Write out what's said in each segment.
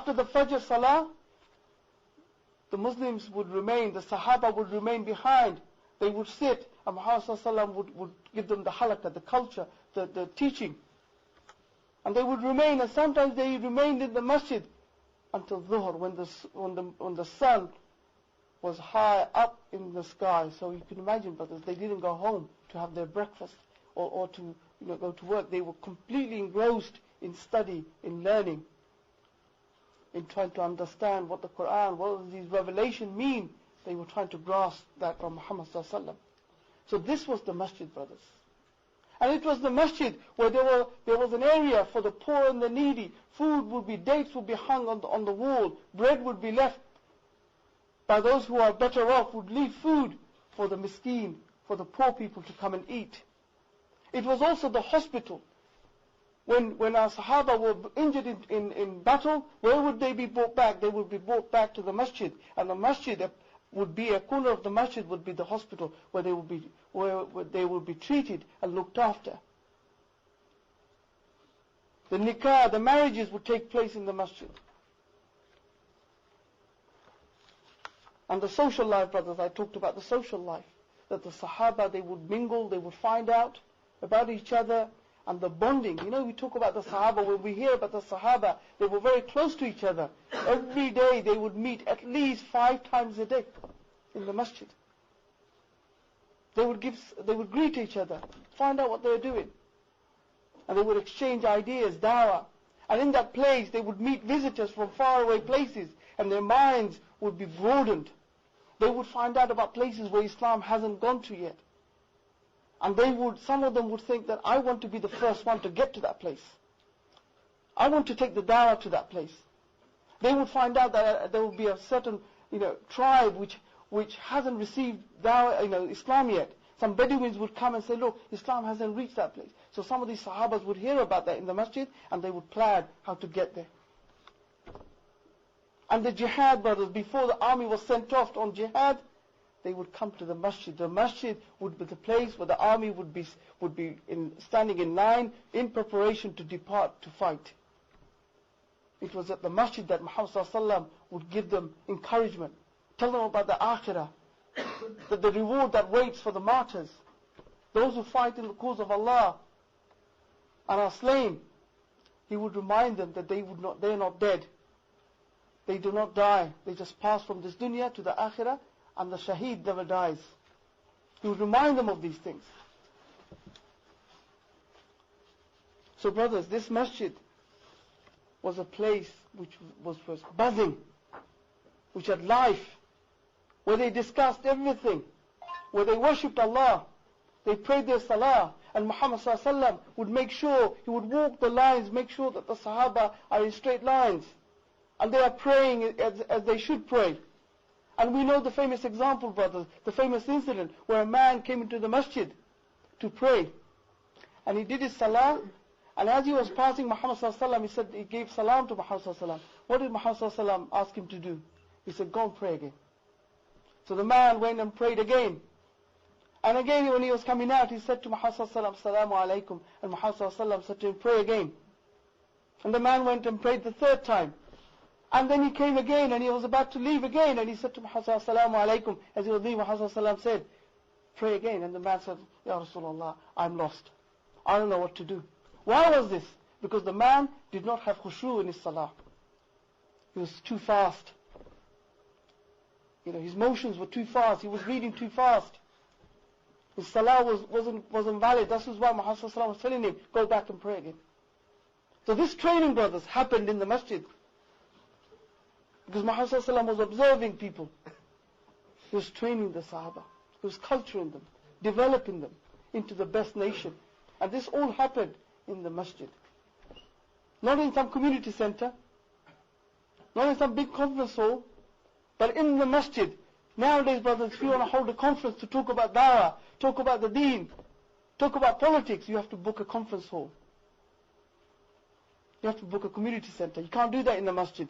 After the Fajr Salah, the Muslims would remain, the Sahaba would remain behind. They would sit, and Muhammad would give them the halaqah, the culture, the teaching. And they would remain, and sometimes they remained in the masjid until Dhuhr, when the sun was high up in the sky. So you can imagine, brothers, they didn't go home to have their breakfast or to go to work. They were completely engrossed in study, in learning, in trying to understand what the Quran, what these revelations mean. They were trying to grasp that from Muhammad ﷺ. So this was the masjid, brothers. And it was the masjid where there was an area for the poor and the needy. Food would be, dates would be hung on the wall. Bread would be left by those who are better off, would leave food for the miskeen, for the poor people to come and eat. It was also the hospital. When our Sahaba were injured in battle, where would they be brought back? They would be brought back to the masjid. And the masjid would be, a corner of the masjid would be the hospital, where they would be treated and looked after. The nikah, the marriages would take place in the masjid. And the social life, brothers, I talked about the social life. That the Sahaba, they would mingle, they would find out about each other, and the bonding. You know, we talk about the Sahaba, when we hear about the Sahaba, they were very close to each other. Every day they would meet at least 5 times a day in the masjid. They would greet each other, find out what they were doing. And they would exchange ideas, dawah. And in that place, they would meet visitors from faraway places, and their minds would be broadened. They would find out about places where Islam hasn't gone to yet. And some of them would think that I want to be the first one to get to that place. I want to take the dawah to that place. They would find out that there would be a certain, tribe which hasn't received dawah, Islam yet. Some Bedouins would come and say, look, Islam hasn't reached that place. So some of these Sahabas would hear about that in the masjid, and they would plan how to get there. And the jihad, brothers, before the army was sent off on jihad, they would come to the masjid. The masjid would be the place where the army would be standing in line in preparation to depart to fight. It was at the masjid that Muhammad ﷺ would give them encouragement, tell them about the akhirah, that the reward that waits for the martyrs, those who fight in the cause of Allah and are slain. He would remind them that they are not dead. They do not die. They just pass from this dunya to the akhirah, and the shaheed never dies. He would remind them of these things. So brothers, this masjid was a place which was buzzing, which had life, where they discussed everything, where they worshipped Allah, they prayed their salah, and Muhammad ﷺ would make sure, he would walk the lines, make sure that the Sahaba are in straight lines, and they are praying as they should pray. And we know the famous example, brothers, the famous incident where a man came into the masjid to pray, and he did his salah, and as he was passing Muhammad ﷺ, he gave salam to Muhammad ﷺ. What did Muhammad ﷺ ask him to do? He said, go and pray again. So the man went and prayed again. And again, when he was coming out, he said to Muhammad ﷺ, Assalamu alaikum. And Muhammad ﷺ said to him, pray again. And the man went and prayed the 3rd time. And then he came again, and he was about to leave again. And he said to Muhammad ﷺ, Assalamu alaikum. As he was leaving, Muhammad ﷺ said, pray again. And the man said, Ya Rasulullah, I'm lost. I don't know what to do. Why was this? Because the man did not have khushu in his salah. He was too fast. His motions were too fast. He was reading too fast. His salah wasn't valid. This is why Muhammad ﷺ was telling him, go back and pray again. So this training, brothers, happened in the masjid. Because Muhammad ﷺ was observing people. He was training the Sahaba. He was culturing them, developing them into the best nation. And this all happened in the masjid. Not in some community center, not in some big conference hall, but in the masjid. Nowadays, brothers, if you want to hold a conference to talk about dawah, talk about the deen, talk about politics, you have to book a conference hall. You have to book a community center. You can't do that in the masjid.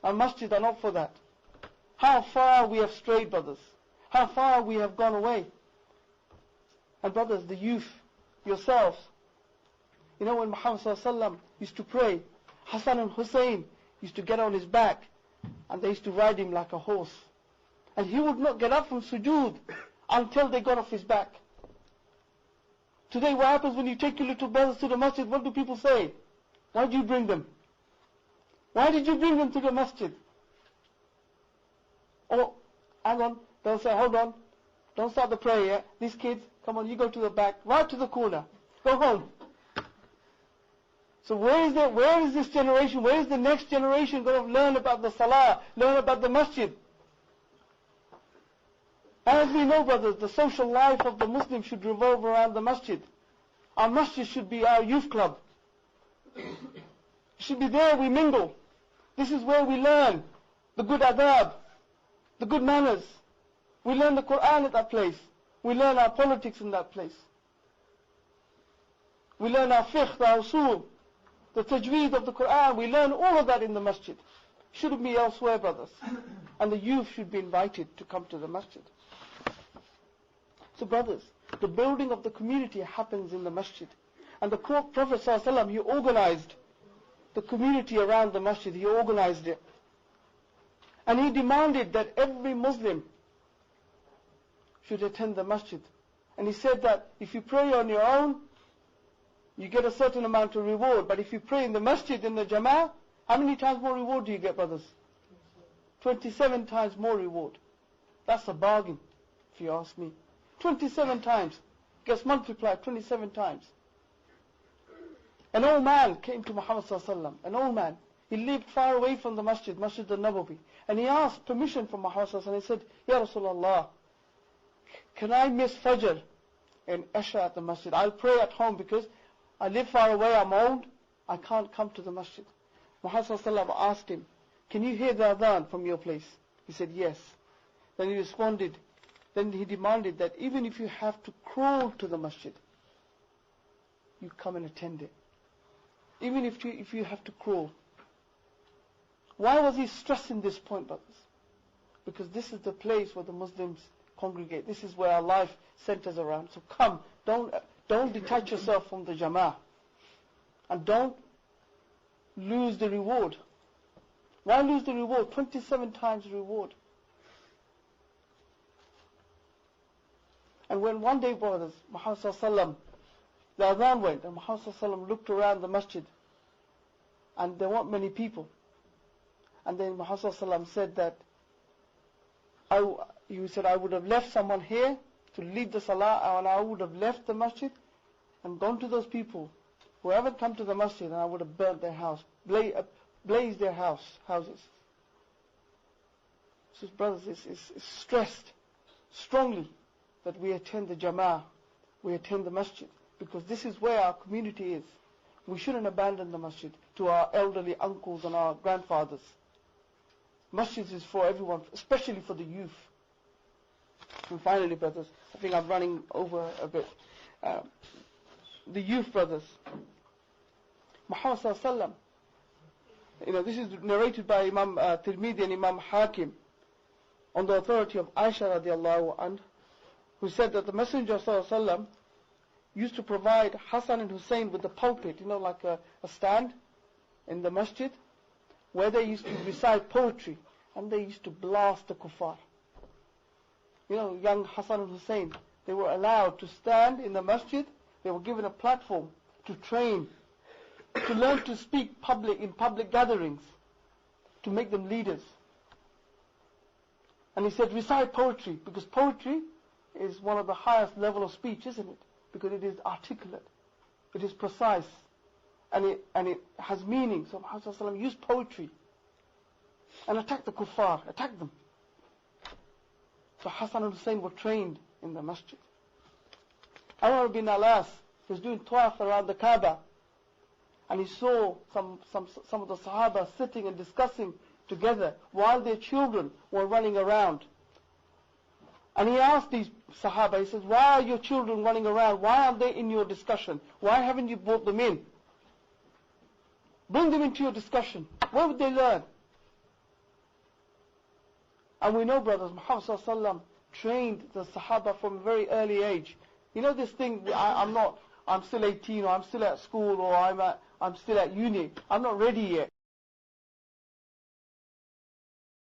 Our masjids are not for that. How far we have strayed, brothers. How far we have gone away. And brothers, the youth, yourselves, when Muhammad ﷺ used to pray, Hassan and Hussein, used to get on his back, and they used to ride him like a horse. And he would not get up from sujood until they got off his back. Today what happens when you take your little brothers to the masjid? What do people say? Why did you bring them? Why did you bring them to the masjid? Oh, hang on. They'll say, hold on. Don't start the prayer yet. These kids, come on, you go to the back, right to the corner. Go home. So where is this generation, where is the next generation going to learn about the salah, learn about the masjid? As we know, brothers, the social life of the Muslim should revolve around the masjid. Our masjid should be our youth club. It should be there we mingle. This is where we learn the good adab, the good manners. We learn the Quran at that place. We learn our politics in that place. We learn our fiqh, our usul, the tajweed of the Quran. We learn all of that in the masjid. Shouldn't be elsewhere, brothers. And the youth should be invited to come to the masjid. So brothers, the building of the community happens in the masjid. And the Prophet ﷺ, he organized the community around the masjid. He organized it. And he demanded that every Muslim should attend the masjid. And he said that if you pray on your own, you get a certain amount of reward. But if you pray in the masjid, in the jama'ah, how many times more reward do you get, brothers? 27 times more reward. That's a bargain, if you ask me. 27 times. Gets multiplied 27 times. An old man came to Muhammad ﷺ. An old man. He lived far away from the masjid, Masjid al-Nabawi. And he asked permission from Muhammad ﷺ. He said, Ya Rasulullah, can I miss Fajr and Isha at the masjid? I'll pray at home because I live far away, I'm old, I can't come to the masjid. Muhammad ﷺ asked him, can you hear the adhan from your place? He said, yes. Then he responded, then he demanded that even if you have to crawl to the masjid, you come and attend it. Even if you have to crawl. Why was he stressing this point, brothers? Because this is the place where the Muslims congregate. This is where our life centers around. So come, don't detach yourself from the jama'ah. And don't lose the reward. Why lose the reward? 27 times reward. And when one day, brothers, Muhammad ﷺ, the adhan went, and Muhammad ﷺ looked around the masjid, and there weren't many people. And then Muhammad ﷺ said that, he said, I would have left someone here to lead the salah, and I would have left the masjid and gone to those people who haven't come to the masjid, and I would have burnt their house, blazed their houses. So brothers, it's stressed strongly that we attend the jama'ah, we attend the masjid, because this is where our community is. We shouldn't abandon the masjid to our elderly uncles and our grandfathers. Masjid is for everyone, especially for the youth. And finally, brothers, I think I'm running over a bit. The youth, brothers. Muhammad ﷺ, this is narrated by Imam Tirmidhi and Imam Hakim on the authority of Aisha radiallahu anha, who said that the Messenger ﷺ used to provide Hassan and Hussein with the pulpit, like a stand in the masjid, where they used to recite poetry, and they used to blast the kuffar. Young Hassan and Hussein, they were allowed to stand in the masjid, they were given a platform to train, to learn to speak in public gatherings, to make them leaders. And he said, recite poetry, because poetry is one of the highest level of speech, isn't it? Because it is articulate, it is precise, and it has meaning. So Muhammad ﷺ used poetry and attacked the kuffar, attacked them. So Hassan and Hussein were trained in the masjid. Umar bin Alas was doing tawaf around the Kaaba, and he saw some of the Sahaba sitting and discussing together while their children were running around. And he asked these Sahaba, he says, why are your children running around? Why aren't they in your discussion? Why haven't you brought them in? Bring them into your discussion. Where would they learn? And we know, brothers, Muhammad ﷺ trained the Sahaba from a very early age. This thing, I'm still 18, or I'm still at school, or I'm still at uni. I'm not ready yet.